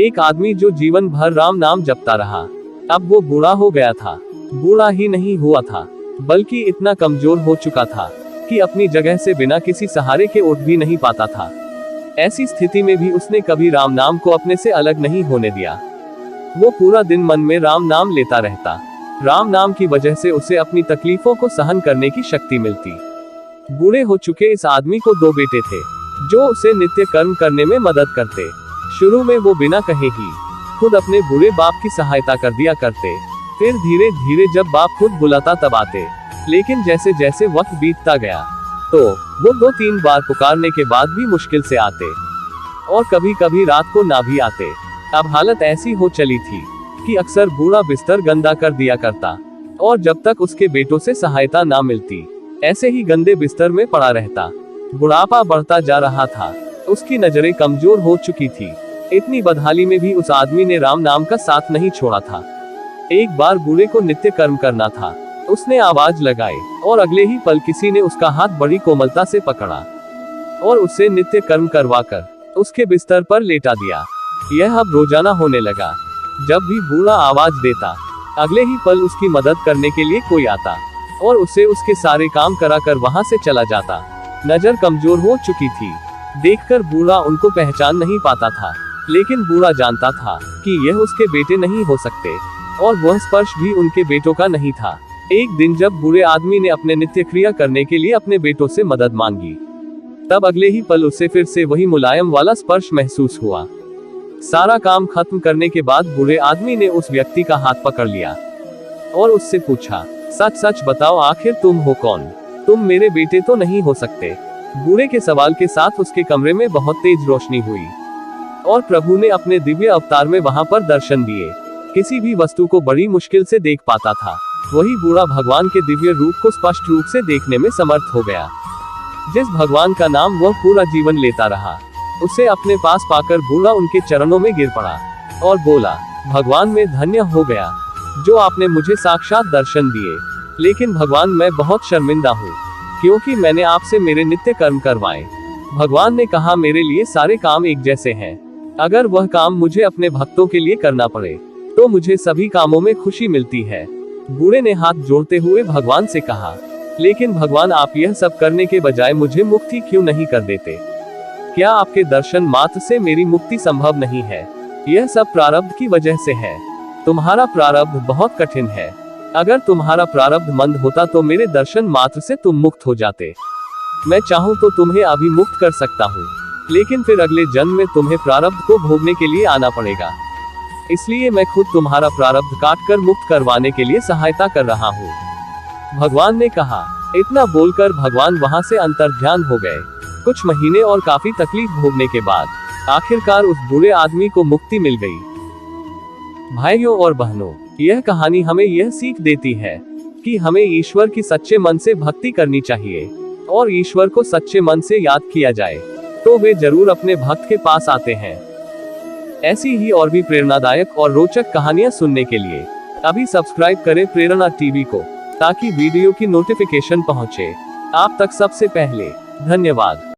एक आदमी जो जीवन भर राम नाम जपता रहा, अब वो बूढ़ा हो गया था। बूढ़ा ही नहीं हुआ था, बल्कि इतना कमजोर हो चुका था कि अपनी जगह से बिना किसी सहारे के उठ भी नहीं पाता था। ऐसी स्थिति में भी उसने कभी राम नाम को अपने से अलग नहीं होने दिया। वो पूरा दिन मन में राम नाम लेता रहता। राम नाम की वजह से उसे अपनी तकलीफों को सहन करने की शक्ति मिलती। बूढ़े हो चुके इस आदमी को 2 बेटे थे, जो उसे नित्य कर्म करने में मदद करते। शुरू में वो बिना कहे ही खुद अपने बूढ़े बाप की सहायता कर दिया करते। फिर धीरे धीरे जब बाप खुद बुलाता तब आते। लेकिन जैसे जैसे वक्त बीतता गया तो वो 2-3 बार पुकारने के बाद भी मुश्किल से आते, और कभी कभी रात को ना भी आते। अब हालत ऐसी हो चली थी कि अक्सर बूढ़ा बिस्तर गंदा कर दिया करता, और जब तक उसके बेटों से सहायता ना मिलती ऐसे ही गंदे बिस्तर में पड़ा रहता। बुढ़ापा बढ़ता जा रहा था, उसकी नजरें कमजोर हो चुकी थी। इतनी बदहाली में भी उस आदमी ने राम नाम का साथ नहीं छोड़ा था। एक बार बूढ़े को नित्य कर्म करना था। उसने आवाज लगाई और अगले ही पल किसी ने उसका हाथ बड़ी कोमलता से पकड़ा और उसे नित्य कर्म करवाकर उसके बिस्तर पर लेटा दिया। यह अब रोजाना होने लगा। जब भी बूढ़ा आवाज देता, अगले ही पल उसकी मदद करने के लिए कोई आता और उसे उसके सारे काम कराकर वहां से चला जाता। नजर कमजोर हो चुकी थी, देखकर बूढ़ा उनको पहचान नहीं पाता था, लेकिन बूढ़ा जानता था कि यह उसके बेटे नहीं हो सकते, और वह स्पर्श भी उनके बेटों का नहीं था। एक दिन जब बूढ़े आदमी ने अपने नित्य क्रिया करने के लिए अपने बेटों से मदद मांगी, तब अगले ही पल उसे फिर से वही मुलायम वाला स्पर्श महसूस हुआ। सारा काम खत्म करने के बाद बूढ़े आदमी ने उस व्यक्ति का हाथ पकड़ लिया और उससे पूछा, सच सच बताओ, आखिर तुम हो कौन? तुम मेरे बेटे तो नहीं हो सकते। बूढ़े के सवाल के साथ उसके कमरे में बहुत तेज रोशनी हुई और प्रभु ने अपने दिव्य अवतार में वहां पर दर्शन दिए। किसी भी वस्तु को बड़ी मुश्किल से देख पाता था, वही बूढ़ा भगवान के दिव्य रूप को स्पष्ट रूप से देखने में समर्थ हो गया। जिस भगवान का नाम वह पूरा जीवन लेता रहा, उसे अपने पास पाकर बूढ़ा उनके चरणों में गिर पड़ा और बोला, भगवान मैं धन्य हो गया जो आपने मुझे साक्षात दर्शन दिए। लेकिन भगवान मैं बहुत शर्मिंदा हूँ, क्योंकि मैंने आपसे मेरे नित्य कर्म करवाए। भगवान ने कहा, मेरे लिए सारे काम एक जैसे हैं। अगर वह काम मुझे अपने भक्तों के लिए करना पड़े तो मुझे सभी कामों में खुशी मिलती है। बूढ़े ने हाथ जोड़ते हुए भगवान से कहा, लेकिन भगवान आप यह सब करने के बजाय मुझे मुक्ति क्यों नहीं कर देते? क्या आपके दर्शन मात्र से मेरी मुक्ति संभव नहीं है? यह सब प्रारब्ध की वजह से है। तुम्हारा प्रारब्ध बहुत कठिन है। अगर तुम्हारा प्रारब्ध मंद होता तो मेरे दर्शन मात्र से तुम मुक्त हो जाते। मैं चाहूँ तो तुम्हें अभी मुक्त कर सकता हूँ, लेकिन फिर अगले जन्म में तुम्हें प्रारब्ध को भोगने के लिए आना पड़ेगा। इसलिए मैं खुद तुम्हारा प्रारब्ध काटकर मुक्त करवाने के लिए सहायता कर रहा हूँ, भगवान ने कहा। इतना बोलकर भगवान वहां से अंतर्ध्यान हो गए। कुछ महीने और काफी तकलीफ भोगने के बाद आखिरकार उस बूढ़े आदमी को मुक्ति मिल गई। भाइयों और बहनों, यह कहानी हमें यह सीख देती है कि हमें ईश्वर की सच्चे मन से भक्ति करनी चाहिए, और ईश्वर को सच्चे मन से याद किया जाए तो वे जरूर अपने भक्त के पास आते हैं। ऐसी ही और भी प्रेरणादायक और रोचक कहानियां सुनने के लिए अभी सब्सक्राइब करें प्रेरणा टीवी को, ताकि वीडियो की नोटिफिकेशन पहुंचे आप तक सबसे पहले। धन्यवाद।